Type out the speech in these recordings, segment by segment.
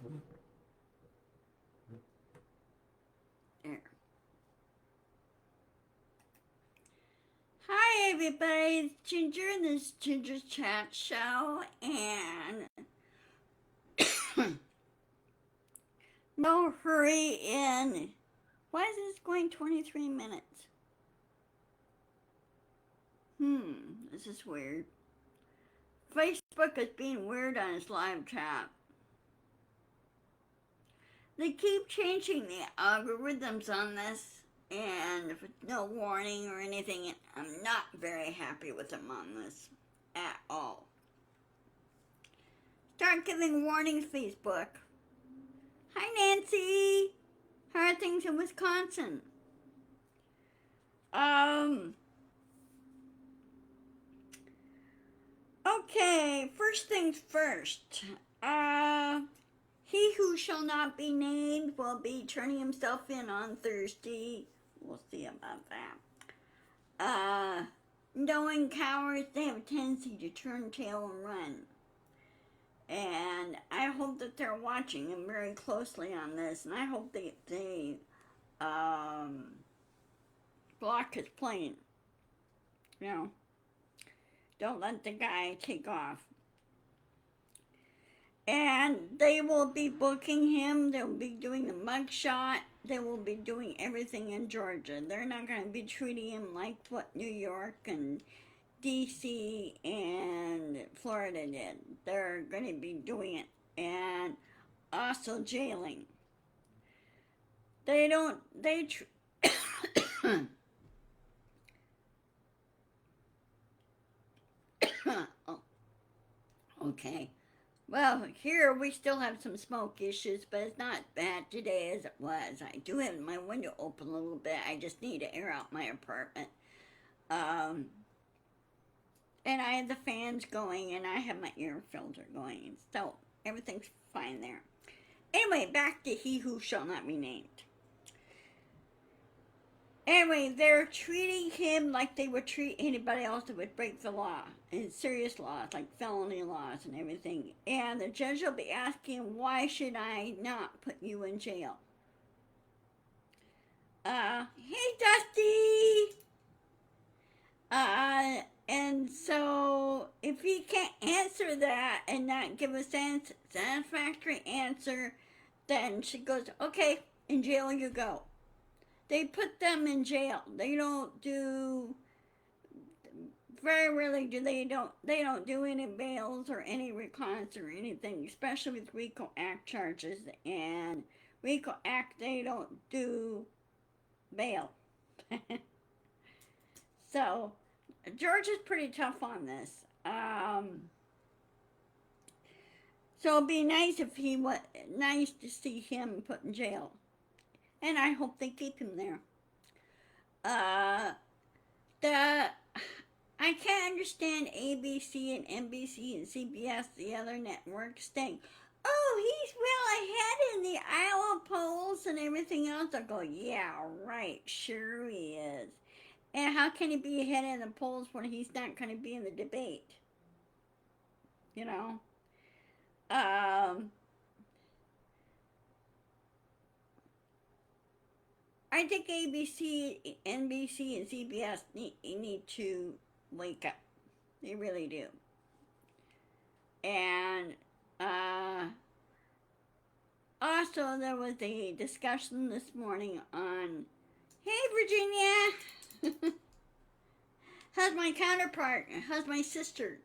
There. Hi everybody, it's Ginger. This is Ginger's Chat Show, and no hurry in. Why is this going 23 minutes? This is weird. Facebook is being weird on its live chat. They keep changing the algorithms on this, and with no warning or anything, I'm not very happy with them on this at all. Start giving warnings, Facebook. Hi, Nancy. How are things in Wisconsin? Okay, first things first. He who shall not be named will be turning himself in on Thursday. We'll see about that. Knowing cowards, they have a tendency to turn tail and run. And I hope that they're watching him very closely on this, and I hope they block his plane. You know, don't let the guy take off. And they will be booking him. They'll be doing the mugshot. They will be doing everything in Georgia. They're not going to be treating him like what New York and DC and Florida did. They're going to be doing it, and also jailing. They oh, okay. Well, here we still have some smoke issues, but it's not bad today as it was. I do have my window open a little bit. I just need to air out my apartment. Um, and I have the fans going, and I have my air filter going, so everything's fine there. Anyway, back to he who shall not be named. Anyway, they're treating him like they would treat anybody else that would break the law, and serious laws, like felony laws and everything. And the judge will be asking, why should I not put you in jail? Hey Dusty! And so if he can't answer that and not give a satisfactory answer, then she goes, okay, in jail you go. They put them in jail. They don't do, very rarely do they don't do any bails or any recons or anything, especially with RICO Act charges. And RICO Act, they don't do bail. So Georgia's pretty tough on this. So it'd be nice if nice to see him put in jail, and I hope they keep him there. Uh, the I can't understand ABC and NBC and CBS, the other networks, saying, "Oh, he's well ahead in the Iowa polls and everything else." I go, "Yeah, right, sure he is." And how can he be ahead in the polls when he's not going to be in the debate? You know. I think ABC, NBC, and CBS need to wake up. They really do. And also, there was a discussion this morning on, hey, Virginia, how's my counterpart? How's my sister?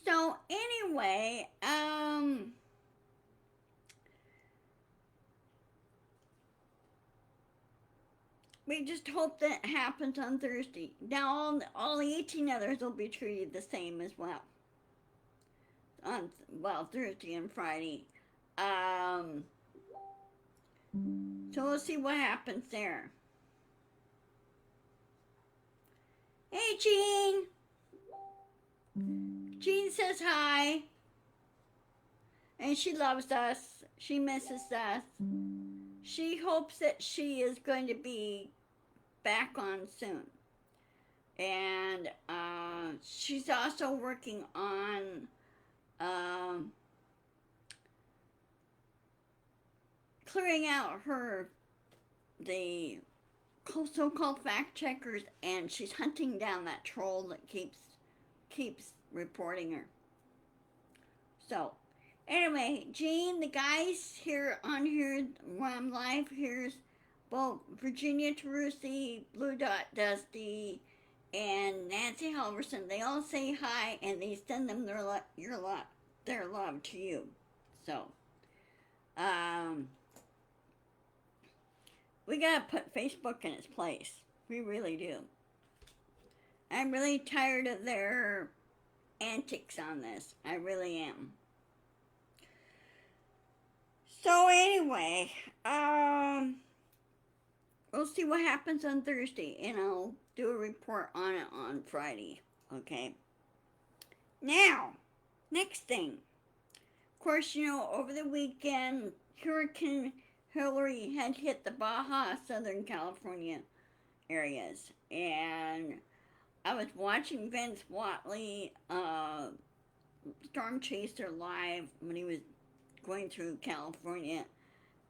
So anyway, we just hope that happens on Thursday. Now, all the 18 others will be treated the same as well. Thursday and Friday. So we'll see what happens there. Hey, Jean. Jean says hi. And she loves us. She misses us. She hopes that she is going to be back on soon. And she's also working on um, clearing out the so-called fact checkers, and she's hunting down that troll that keeps reporting her. So, anyway, Gene, the guys here on here when I'm live, here's both Virginia Terussi, Blue Dot Dusty, and Nancy Halverson. They all say hi, and they send them their love to you. So, um, we gotta put Facebook in its place. We really do. I'm really tired of their antics on this. I really am. So anyway, we'll see what happens on Thursday, and I'll do a report on it on Friday. Okay. Now, next thing. Of course, over the weekend, Hurricane Hillary had hit the Baja, Southern California areas, and I was watching Vince Watley, Storm Chaser live when he was going through California,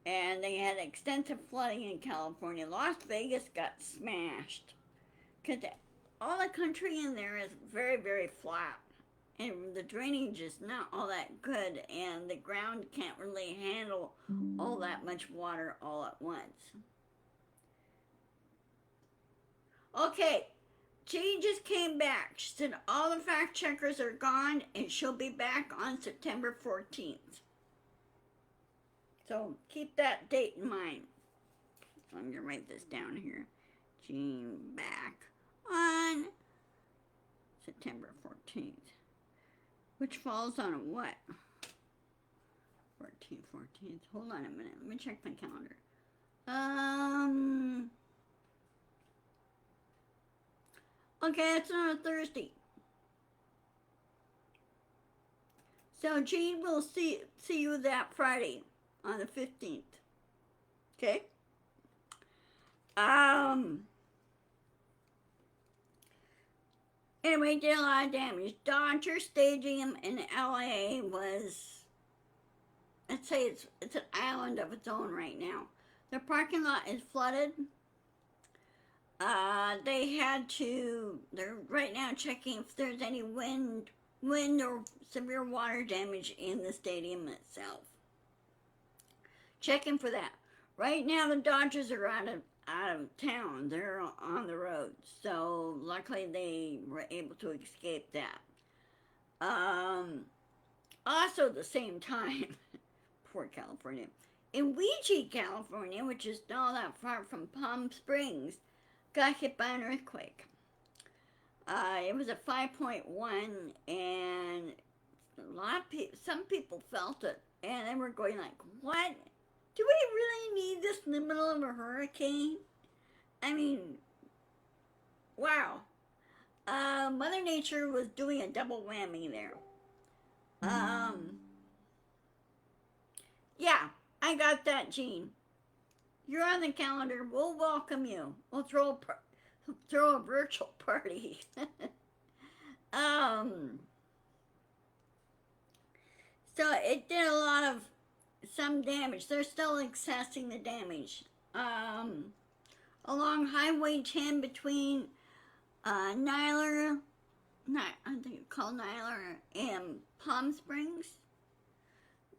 and they had extensive flooding in California. Las Vegas got smashed because all the country in there is very, very flat, and the drainage is not all that good, and the ground can't really handle all that much water all at once. Okay, she just came back. She said all the fact checkers are gone, and she'll be back on September 14th. So keep that date in mind. So I'm going to write this down here. Jean back on September 14th. Which falls on a what? 14th. Hold on a minute. Let me check my calendar. Okay, it's on a Thursday. So Jean will see you that Friday on the 15th. Okay? Anyway, did a lot of damage. Dodger Stadium in LA was, let's say it's an island of its own right now. The parking lot is flooded. They're right now checking if there's any wind or severe water damage in the stadium itself. Checking for that. Right now the Dodgers are out of town. They're on the road. So luckily they were able to escape that. Also at the same time, poor California. In Ouija, California, which is not that far from Palm Springs, got hit by an earthquake. It was a 5.1, and some people felt it, and they were going like, what? Do we really need this in the middle of a hurricane? I mean, wow. Mother Nature was doing a double whammy there. Yeah, I got that, Jean. You're on the calendar. We'll welcome you. We'll throw a virtual party. So it did a lot of some damage. They're still assessing the damage. Along Highway 10 between Nyler, I think it's called Nyler, and Palm Springs,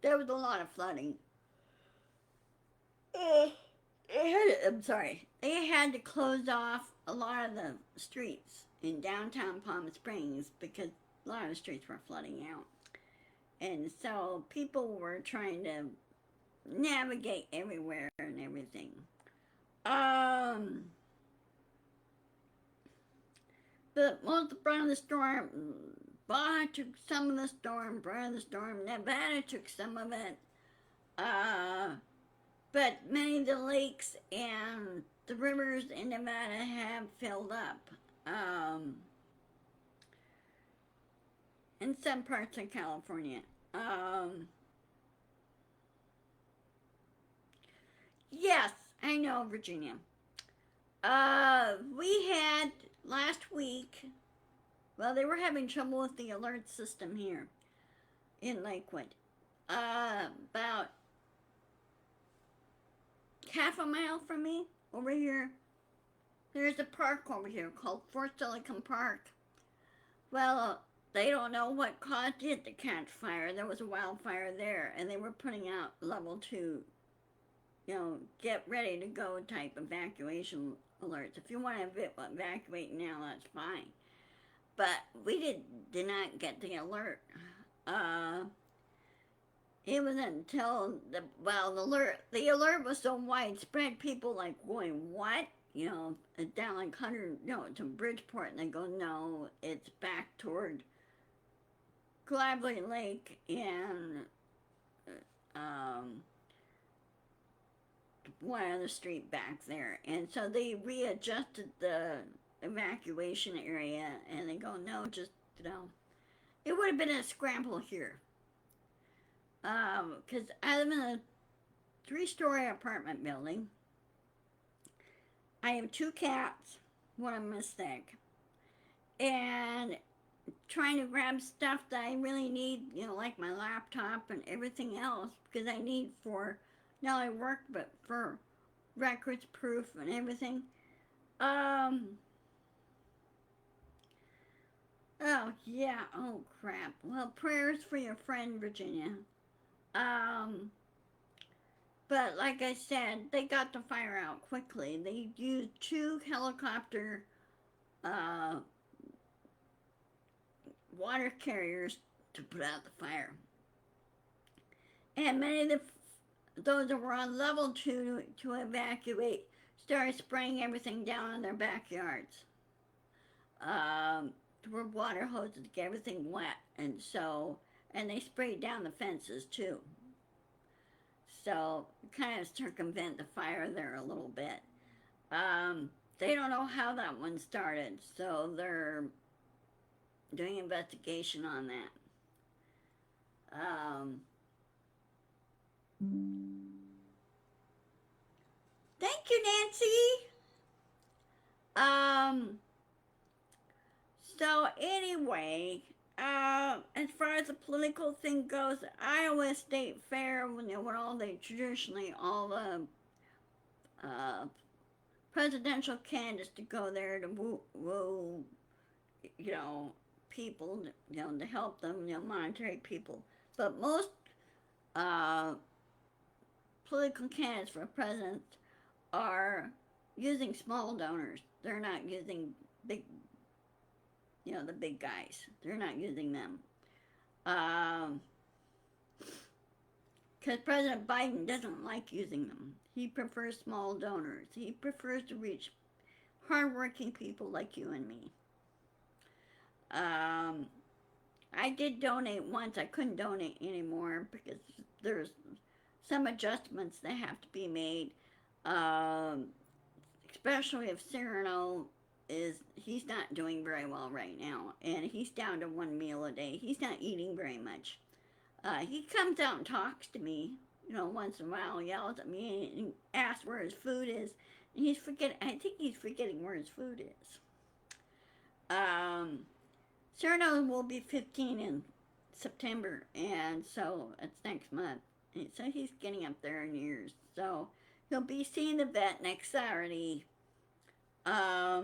there was a lot of flooding. They had to close off a lot of the streets in downtown Palm Springs because a lot of the streets were flooding out. And so people were trying to navigate everywhere and everything. But most of the storm, Baja took some of the storm, part of the storm, Nevada took some of it. But many of the lakes and the rivers in Nevada have filled up. In some parts of California. Yes, I know, Virginia. We had last week, well, they were having trouble with the alert system here. in Lakewood. About half a mile from me, over here, there's a park over here called Fort Silicon Park. Well, they don't know what caused it to catch fire. There was a wildfire there, and they were putting out level 2, get ready to go type evacuation alerts. If you want to evacuate now, that's fine. But we did not get the alert. Uh, it was until the alert was so widespread, people like going, what? Down like 100, to Bridgeport, and they go, no, it's back toward Gladly Lake and um, one other street back there. And so they readjusted the evacuation area, and they go, no, just, it would have been a scramble here. Because I live in a 3-story apartment building. I have 2 cats, one of them is sick, and trying to grab stuff that I really need, like my laptop and everything else, because I need for not only work, but for records, proof, and everything. Oh, yeah, oh, crap. Well, prayers for your friend, Virginia. But like I said, they got the fire out quickly. They used 2 helicopter water carriers to put out the fire. And many of those that were on level 2 to evacuate started spraying everything down in their backyards. Were water hoses to get everything wet, and they sprayed down the fences too. So kind of circumvent the fire there a little bit. They don't know how that one started, so they're doing investigation on that. Thank you, Nancy. So anyway, as far as the political thing goes, Iowa State Fair, when traditionally all the presidential candidates to go there to woo people, to help them, monetary people. But most political candidates for president are using small donors. They're not using big, the big guys. They're not using them. Because President Biden doesn't like using them. He prefers small donors. He prefers to reach hardworking people like you and me. I did donate once. I couldn't donate anymore because there's some adjustments that have to be made. Especially if Cyrano he's not doing very well right now, and he's down to 1 meal a day. He's not eating very much. He comes out and talks to me, once in a while, yells at me and asks where his food is, and I think he's forgetting where his food is. Cyrano will be 15 in September, and so it's next month. And so he's getting up there in years. So he'll be seeing the vet next Saturday. I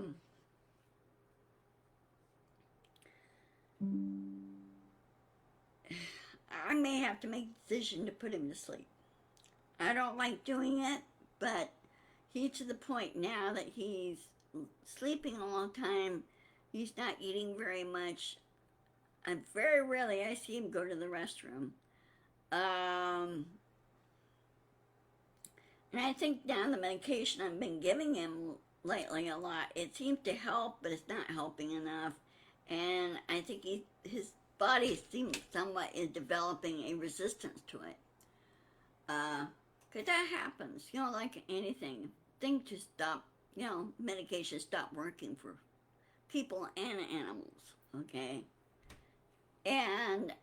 may have to make a decision to put him to sleep. I don't like doing it, but he's to the point now that he's sleeping a long time. He's not eating very much. Very rarely I see him go to the restroom. And I think now the medication I've been giving him lately a lot, it seems to help, but it's not helping enough. And I think his body seems somewhat is developing a resistance to it. Because that happens, like anything. Things just stop, medication stop working for people and animals, okay? And,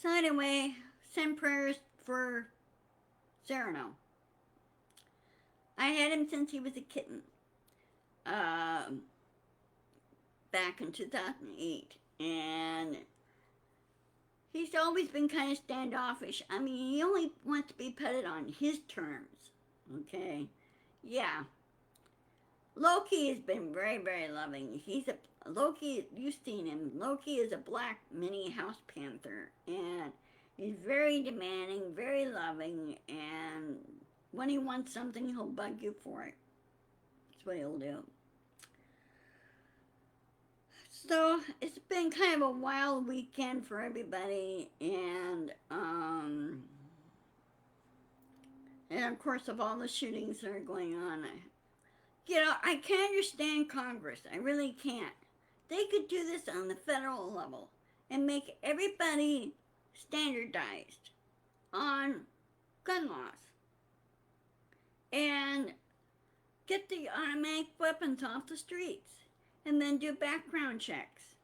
so anyway, send prayers for Cyrano. I had him since he was a kitten. Back in 2008. And he's always been kind of standoffish. I mean, he only wants to be petted on his terms. Okay? Yeah. Loki has been very, very loving. Loki, you've seen him. Loki is a black mini house panther. And he's very demanding, very loving. And when he wants something, he'll bug you for it. That's what he'll do. So it's been kind of a wild weekend for everybody, and of course of all the shootings that are going on, I can't understand Congress. I really can't. They could do this on the federal level and make everybody standardized on gun laws and get the automatic weapons off the streets and then do background checks.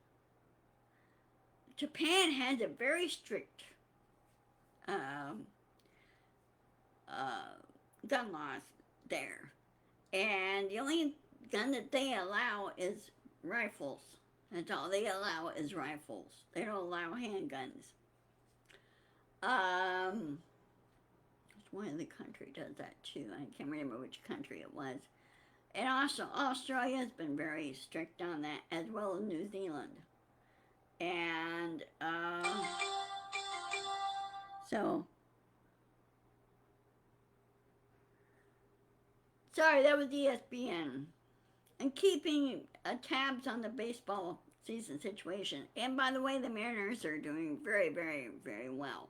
Japan has a very strict gun laws there, and the only gun that they allow is rifles. That's all they allow is rifles. They don't allow handguns. One of the country does that too. I can't remember which country it was. And also, Australia has been very strict on that, as well as New Zealand. And, so, sorry, that was ESPN. And keeping tabs on the baseball season situation. And by the way, the Mariners are doing very, very, very well.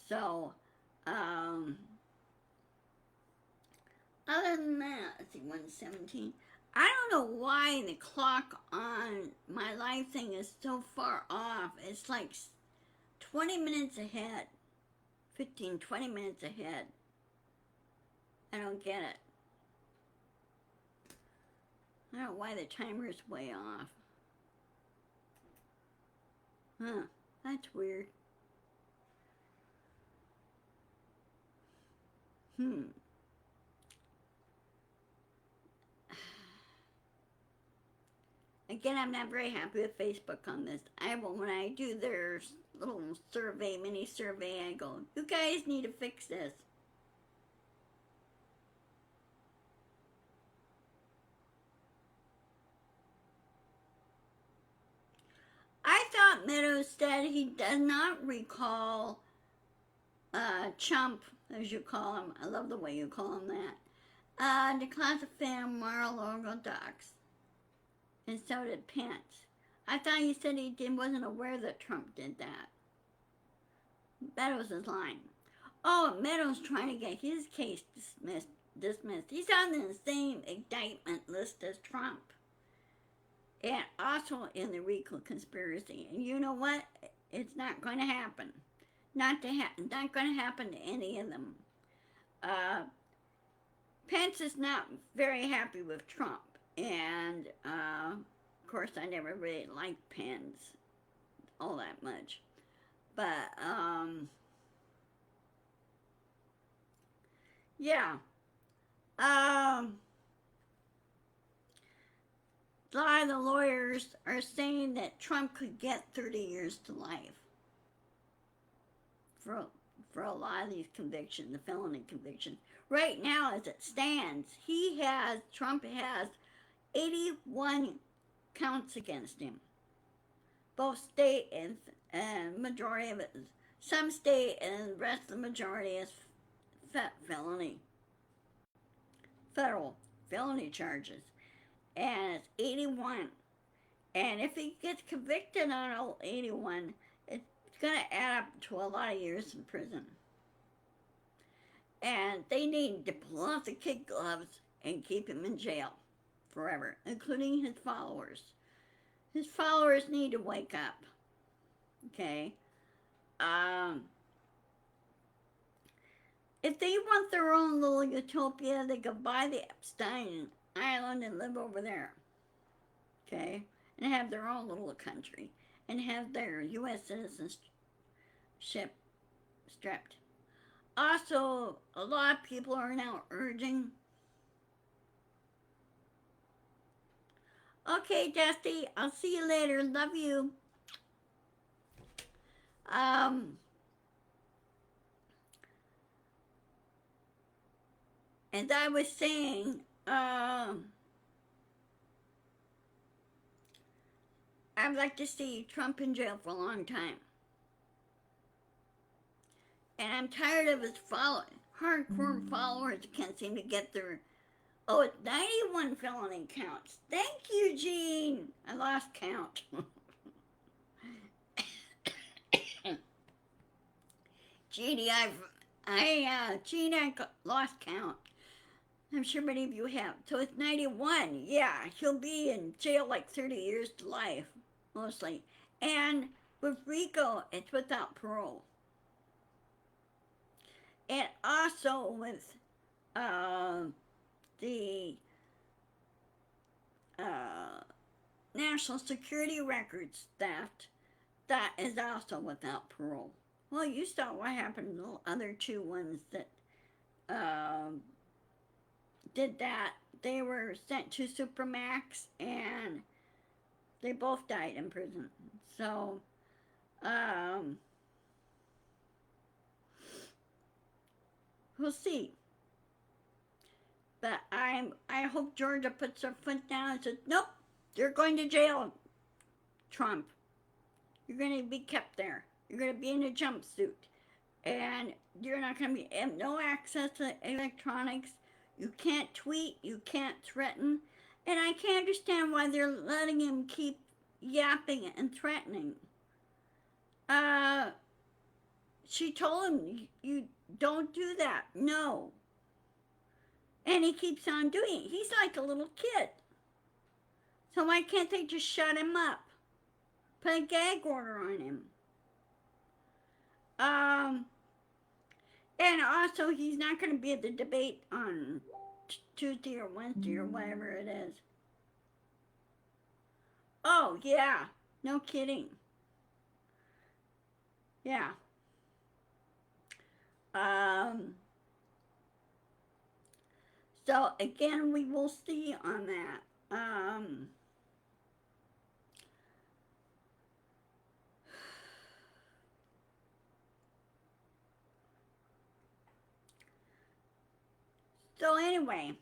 So, other than that, let's see, 117. I don't know why the clock on my live thing is so far off. It's like 20 minutes ahead. 15, 20 minutes ahead. I don't get it. I don't know why the timer is way off. Huh, that's weird. Again, I'm not very happy with Facebook on this. When I do their little survey, mini survey, I go, you guys need to fix this. I thought Meadows said he does not recall Chump, as you call him. I love the way you call him that. Declassified Mar-a-Lago docs. And so did Pence. I thought he said wasn't aware that Trump did that. Meadows is lying. Oh, Meadows trying to get his case dismissed. He's on the same indictment list as Trump. And also in the RICO conspiracy. And you know what? It's not going to happen. Not going to happen to any of them. Pence is not very happy with Trump. And, of course, I never really liked Pence all that much. But, yeah. A lot of the lawyers are saying that Trump could get 30 years to life for a lot of these convictions, the felony convictions. Right now, as it stands, Trump has 81 counts against him. Both state and majority of it, some state and the rest of the majority is federal felony charges. And it's 81. And if he gets convicted on all 81, it's going to add up to a lot of years in prison. And they need to pull off the kid gloves and keep him in jail forever, including his followers. His followers need to wake up. Okay? If they want their own little utopia, they could buy the Epstein Island and live over there. Okay? And have their own little country. And have their U.S. citizenship stripped. Also, a lot of people are now urging. Okay, Dusty, I'll see you later. Love you. Um, as I was saying, I'd like to see Trump in jail for a long time. And I'm tired of his hardcore followers who can't seem to get their. Oh, it's 91 felony counts. Thank you, Gene. I lost count. Genie, Gene, I lost count. I'm sure many of you have. So it's 91. Yeah, he'll be in jail like 30 years to life, mostly. And with Rico, it's without parole. And also with the uh, national security records theft, that is also without parole. Well, you saw what happened to the other two ones that um, did that. They were sent to Supermax and they both died in prison. So, um, we'll see. But I hope Georgia puts their foot down and says, nope, you're going to jail, Trump. You're going to be kept there. You're going to be in a jumpsuit. And you're not going to be, no access to electronics. You can't tweet. You can't threaten. And I can't understand why they're letting him keep yapping and threatening. She told him, you don't do that. No. And he keeps on doing it. He's like a little kid. So why can't they just shut him up? Put a gag order on him. And also, he's not going to be at the debate on Tuesday or Wednesday or whatever it is. Oh, yeah. No kidding. Yeah. So, again, we will see on that. So, anyway.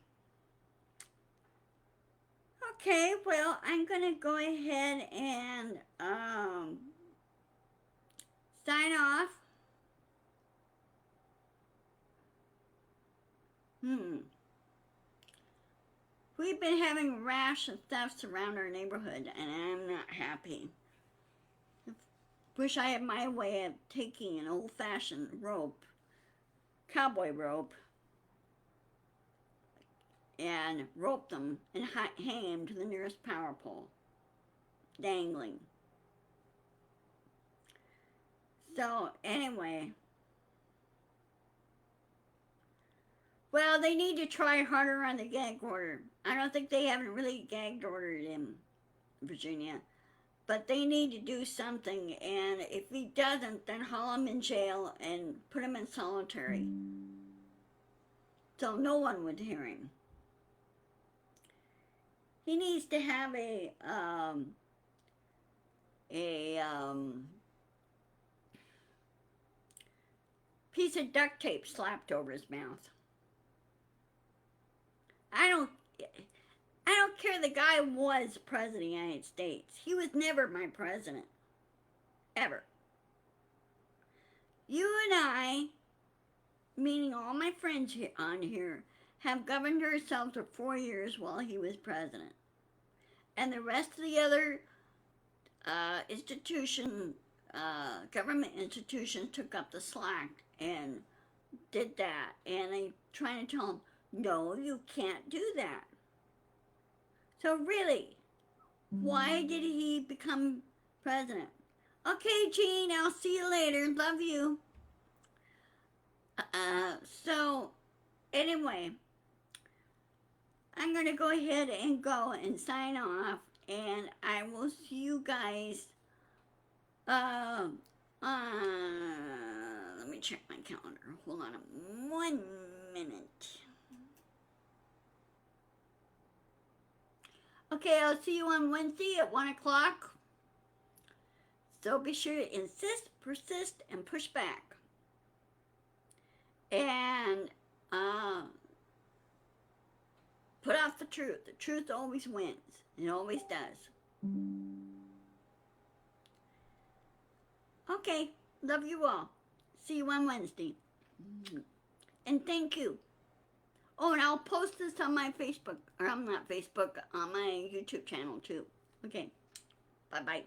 Okay, well, I'm going to go ahead and sign off. We've been having rash of thefts around our neighborhood, and I'm not happy. Wish I had my way of taking an old-fashioned rope, cowboy rope, and rope them and hang them to the nearest power pole, dangling. So, anyway. Well, they need to try harder on the gag order. I don't think they haven't really gag ordered him, Virginia. But they need to do something, and if he doesn't, then haul him in jail and put him in solitary. So no one would hear him. He needs to have a piece of duct tape slapped over his mouth. I don't care. The guy was president of the United States. He was never my president. Ever. You and I, meaning all my friends on here, have governed ourselves for 4 years while he was president. And the rest of the other government institutions took up the slack and did that. And they trying to tell him, no, you can't do that. So really, why did he become president? Okay, Gene, I'll see you later. Love you. So, anyway, I'm going to go ahead and go and sign off. And I will see you guys. Let me check my calendar. Hold on 1 minute. Okay, I'll see you on Wednesday at 1 o'clock. So be sure to insist, persist, and push back. And put out the truth. The truth always wins. It always does. Okay, love you all. See you on Wednesday. And thank you. Oh, and I'll post this on my Facebook, or I'm not Facebook, on my YouTube channel too. Okay, bye-bye.